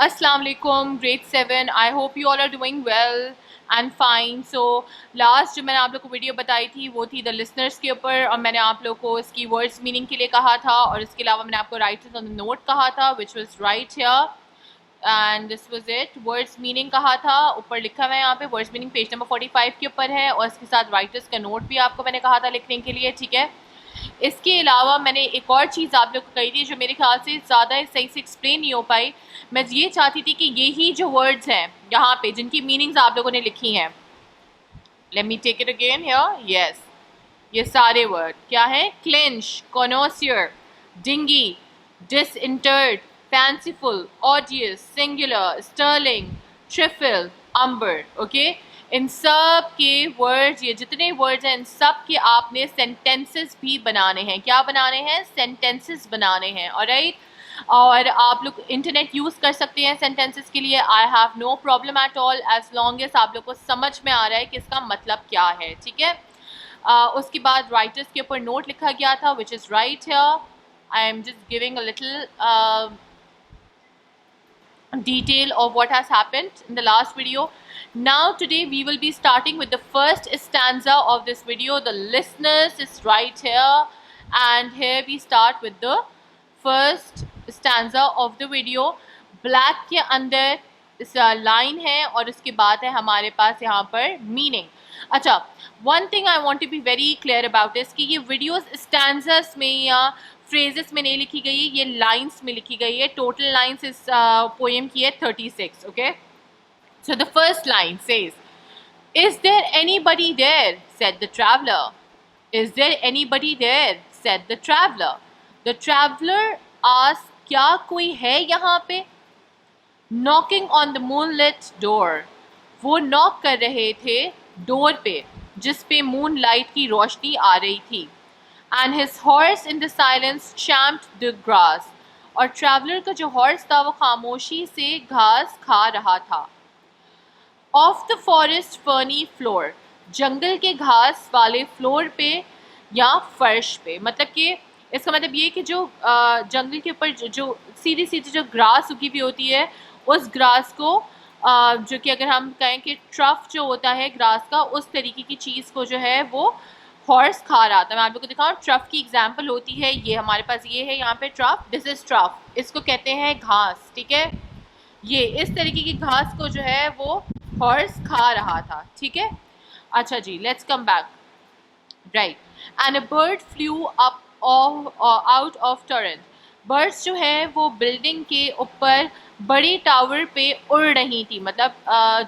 Assalamu alaikum, grade 7. I hope you all are doing well and fine. So last जो मैंने आप लोग को वीडियो बताई थी वो थी द लिसनर्स के ऊपर, और मैंने आप लोग को इसकी वर्ड्स मीनिंग के लिए कहा था, और इसके अलावा मैंने आपको राइटर्स ऑन द नोट कहा था which was right here, and this was it. Words meaning कहा था, ऊपर लिखा हुआ है यहाँ पे. वर्ड्स मीनिंग पेज नंबर 45 के ऊपर है, और इसके साथ राइटर्स का नोट भी आपको मैंने कहा था लिखने के लिए. ठीक है, इसके अलावा मैंने एक और चीज़ आप लोग को कही थी जो मेरे ख्याल से ज़्यादा सही से एक्सप्लेन नहीं हो पाई. मैं ये चाहती थी कि यही जो वर्ड्स हैं यहाँ पे जिनकी मीनिंग्स आप लोगों ने लिखी हैं, let me take it again here. Yes, ये सारे वर्ड क्या है? Clinch, connoisseur, dinghy, disinterred, fanciful, odious, singular, sterling, trifle, umber. Okay, इन सब के वर्ड्स, ये जितने वर्ड्स हैं इन सब के आपने सेंटेंसेस भी बनाने हैं. क्या बनाने हैं? सेंटेंसेस बनाने हैं. ऑलराइट, और आप लोग इंटरनेट यूज़ कर सकते हैं सेंटेंसेस के लिए. I have no problem at all as long as आप लोग को समझ में आ रहा है कि इसका मतलब क्या है. ठीक है, उसके बाद राइटर्स के ऊपर नोट लिखा गया था which is right here. I am just giving a little detail of what has happened in the last video. Now today we will be starting with the first stanza of this video. The listeners is right here, and here we start with the first stanza of the video. Black के अंदर इस line है और उसके बाद है हमारे पास यहाँ पर मीनिंग. अच्छा, one thing I want to be very clear about this कि ये वीडियोस स्टैंडर्स में या फ्रेजेस में नहीं लिखी गई है, ये लाइन्स में लिखी गई है. टोटल लाइन्स इस पोएम की है 36. Okay, so the first line says, is there anybody there said the traveller. Is there anybody there said the traveller. The traveller asked, क्या कोई है यहाँ पे? Knocking on the moonlit door. वो knock कर रहे थे डोर पे जिस पे मून लाइट की रोशनी आ रही थी. And his horse in the silence champed the grass. और ट्रैवलर का जो हॉर्स था वो खामोशी से घास खा रहा था. Of the forest ferny floor. जंगल के घास वाले फ्लोर पे या फर्श पे. मतलब कि इसका मतलब ये कि जो जंगल के ऊपर जो सीधी सीधी जो ग्रास उगी हुई होती है, उस ग्रास को जो कि अगर हम कहें कि ट्रफ जो होता है ग्रास का, उस तरीके की चीज़ को जो है वो हॉर्स खा रहा था. मैं आप लोगों को दिखाऊँ, ट्रफ की एग्जांपल होती है ये हमारे पास, ये है यहाँ पे ट्रफ. दिस इज ट्रफ, इसको कहते हैं घास. ठीक है, ये इस तरीके की घास को जो है वो हॉर्स खा रहा था. ठीक है, अच्छा जी, let's come back. Right, and a bird flew up out of turret. Birds जो है वो बिल्डिंग के ऊपर बड़ी टावर पे उड़ रही थी. मतलब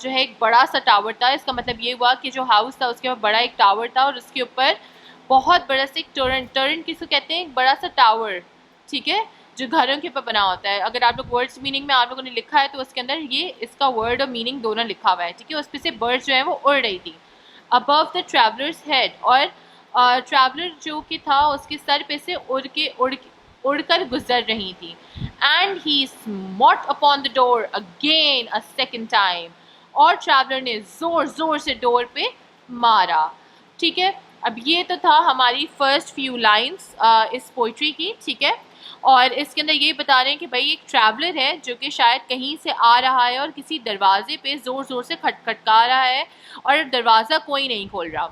जो है एक बड़ा सा टावर था. इसका मतलब ये हुआ कि जो हाउस था उसके ऊपर बड़ा एक टावर था, और उसके ऊपर बहुत बड़ा सा एक टोरेंट. टोरेंट किसको कहते हैं? एक बड़ा सा टावर. ठीक है, जो घरों के ऊपर बना होता है. अगर आप लोग वर्ड्स मीनिंग में आप लोगों ने लिखा है तो उसके अंदर ये इसका वर्ड और मीनिंग दोनों लिखा हुआ है. ठीक है, उस पर से बर्ड्स जो है वो उड़ रही थी. अबव द ट्रैवलर्स हेड, और ट्रैवलर जो कि था उसके सर पे से उड़कर गुजर रही थी. And he smote upon the door again a second time. और ट्रैवलर ने ज़ोर ज़ोर से डोर पे मारा. ठीक है, अब ये तो था हमारी फर्स्ट फ्यू लाइंस इस पोइट्री की. ठीक है, और इसके अंदर ये बता रहे हैं कि भाई एक ट्रैवलर है जो कि शायद कहीं से आ रहा है और किसी दरवाजे पे ज़ोर ज़ोर से खटखटा रहा है, और दरवाज़ा कोई नहीं खोल रहा.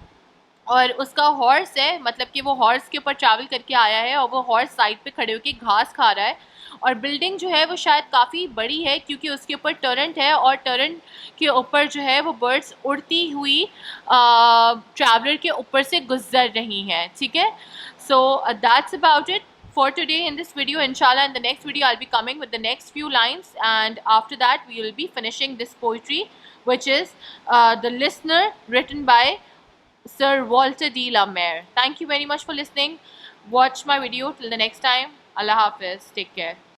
और उसका हॉर्स है, मतलब कि वो हॉर्स के ऊपर ट्रैवल करके आया है, और वो हॉर्स साइड पे खड़े होकर घास खा रहा है. और बिल्डिंग जो है वो शायद काफ़ी बड़ी है क्योंकि उसके ऊपर टोरेंट है, और टोरेंट के ऊपर जो है वो बर्ड्स उड़ती हुई ट्रैवलर के ऊपर से गुजर रही हैं. ठीक है, so that's about it for today in this video. Inshallah in the next video I'll be coming with the next few lines, and after that we will be finishing this poetry which is The Listener, written by Sir Walter D. La Mer. Thank you very much for listening. Watch my video till the next time. Allah Hafiz. Take care.